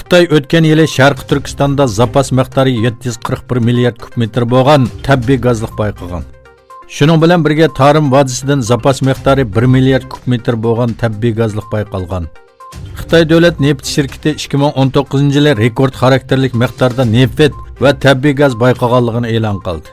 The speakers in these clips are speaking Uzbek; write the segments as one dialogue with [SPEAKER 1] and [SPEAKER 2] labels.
[SPEAKER 1] Xitoy o'tgan yili Sharqi Turkistonda zapas miqdori 741 milliard kub metr bo'lgan tabiiy gazliq bayqagan. Shuning bilan birga Tarim vodisidan zapas miqdori 1 milliard kub metr bo'lgan tabiiy gazliq bayqalgan. Xitoy davlat neft shirkati 2019-yili rekord xarakterlik miqdorda neft va tabiiy gaz bayqaganligini e'lon qildi.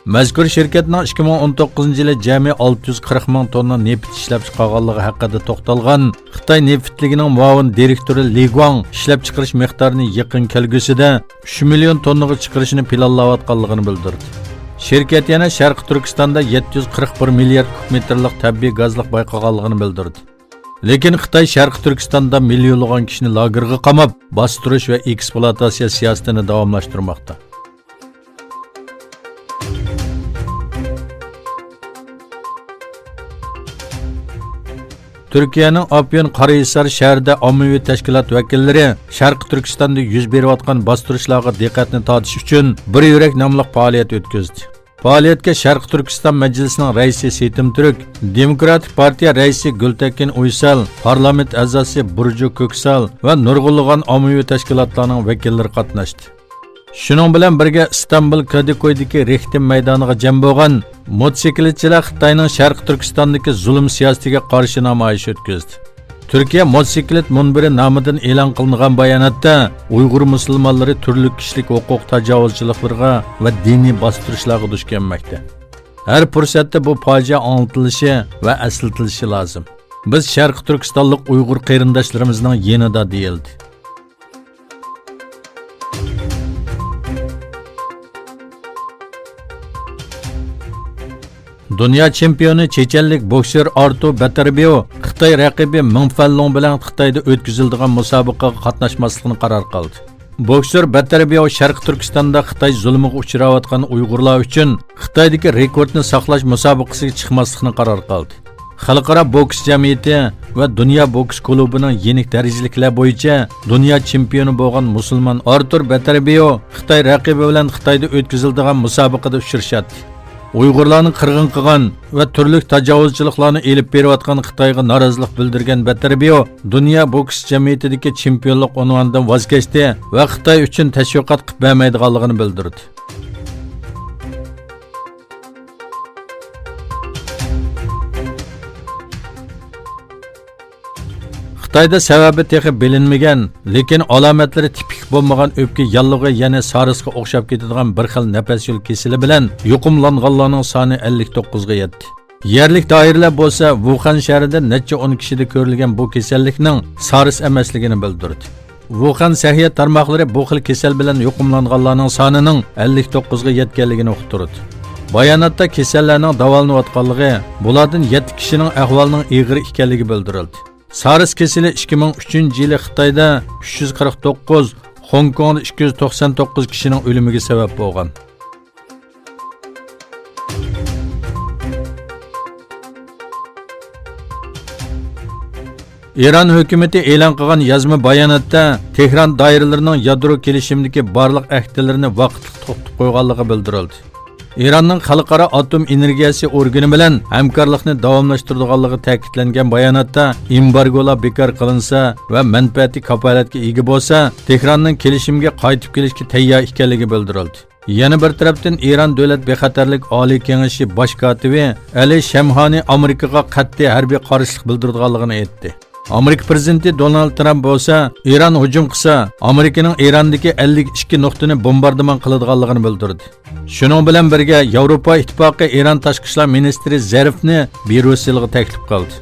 [SPEAKER 1] Mazkur shirkatning 2019-yili jami 640 ming tonna neft ishlab chiqarganligi haqida to'xtalgan Xitoy neftligining muavin direktori Li Guang ishlab chiqarish miqdorini yaqin kelgusida 3 million tonnaga chiqarishni planlayotganligini bildirdi. Şirket yana Sharqi Turkistonda 741 milliard kub metrlik tabiiy gazliq bayqaganligini bildirdi. Lekin Xitoy Sharqi Turkistonda millionlagan kishini lagerga qamab, bostirish va ekspluatatsiya siyosatini davomlashtirmoqda. Türkiye'nin Afyon Qarahisar şəhərdə ommaviy tashkilot vakillari Sharqi Turkistonda yuz berayotgan bostirishlarga diqqatni tortish uchun bir yurak nomli faoliyat o'tkazdi. Faoliyatga Sharqi Turkiston majlisining raisi Setim Turk, Demokratik partiya raisi Gultekin Uysal, parlament a'zosi Burju Ko'ksal va nurg'unlagan ommaviy tashkilotlarning vakillari qatnashdi. Shuning bilan birga İstanbul Kadikoydagi Rextim maydoniga jam bo'lgan motosikletchilar Xitoyning Sharqi Turkistondagi zulm siyosatiga qarshi namoyish o'tkazdi. Turkiya motosiklet munbiri nomidan e'lon qilingan bayonotda Uyg'ur musulmonlari turli kishilik huquq tajovuzchiliklarga va diniy bostirishlarga duch kelmoqda. Har fursatda bu fojia anglitilishi va aslatilishi lozim. Biz Sharqi Turkistonlik Uyg'ur qarindoshlarimizning yanida deyildi. Dünya çempionu çiçenlik boksör Artu Batarbiyo Xitoy raqibi Ming Fallong bilan Xitoyda o'tkaziladigan musobaqaga qatnashmaslikni qaror qildi. Boksör Batarbiyo Sharqi Turkistonda Xitoy zulmiga uchrayotgan Uyg'urlar uchun Xitoydagi rekordni saqlash musobaqasiga chiqmaslikni qaror qildi. Xalqaro boks jamiyati va Dunyo boks klubining yenik darajaliklar bo'yicha dunyo chempioni bo'lgan musulmon Artur Batarbiyo Xitoy raqibi bilan Xitoyda o'tkaziladigan musobaqada uchrashadi. Uyg'urlarni qirg'in qilgan va turli tajovuzchiliklarni elib berayotgan Xitoyga norozilik bildirgan Batarbiyo dunyo boks jamiyatidagi chempionlik unvonidan voz kechdi va Xitoy uchun tashviqot qilib bermaydiganligini bildirdi. Xitoyda sababi texi bilinmagan, lekin alomatlari tipik bo'lmagan o'pka yallig'i yana SARSga o'xshab ketadigan bir xil nafas yo'l kesili bilan yuqumlanganlarning soni 59 ga yetdi. Yerlik doiralar bo'lsa, Wuhan shahrida necha 10 kishida ko'rilgan bu kasallikning SARS emasligini bildirdi. Wuhan sahiyat tarmoqlari bu xil kasal bilan yuqumlanganlarning sonining 59 ga yetganligini uqtirdi. Bayonotda kasallarning davolanayotganligi, bulardan 7 kishining ahvolining og'ir ekanligi bildirildi. SARS kesili 2003-yili Xitoyda 349, Hong Kongda 299 kishining o'limiga sabab bo'lgan. İran hukumati e'lon qilgan yozma bayonotda Tehron doiralarining yadro kelishimidagi barliq ahdlarini vaqtli to'xtatib qo'yganligi bildirildi. İranning xalqaro atom energiyasi organi bilan hamkorlikni davomlashtirganligi ta'kidlangan bayonotda embargolar bekor qilinsa va manfaati kafolatga ega bo'lsa, Tehronning kelishimga qaytib kelishga tayyor ekanligi bildirildi. Yana bir tarafdan İran davlat bexatarlik oliy kengashi bosh kotibi Ali Shamhani Amerikaga qat'iy harbiy qarshilik bildirganligini aytdi. Amerika prezidenti Donald Trump bo'lsa, İran hujum qilsa, Amerikaning Irandagi 52 nuqtani bombardimon qiladiganligini bildirdi. Shuning bilan birga Yevropa ittifoqi İran tashqi ishlar ministri Zarifni Berusilga taklif qildi.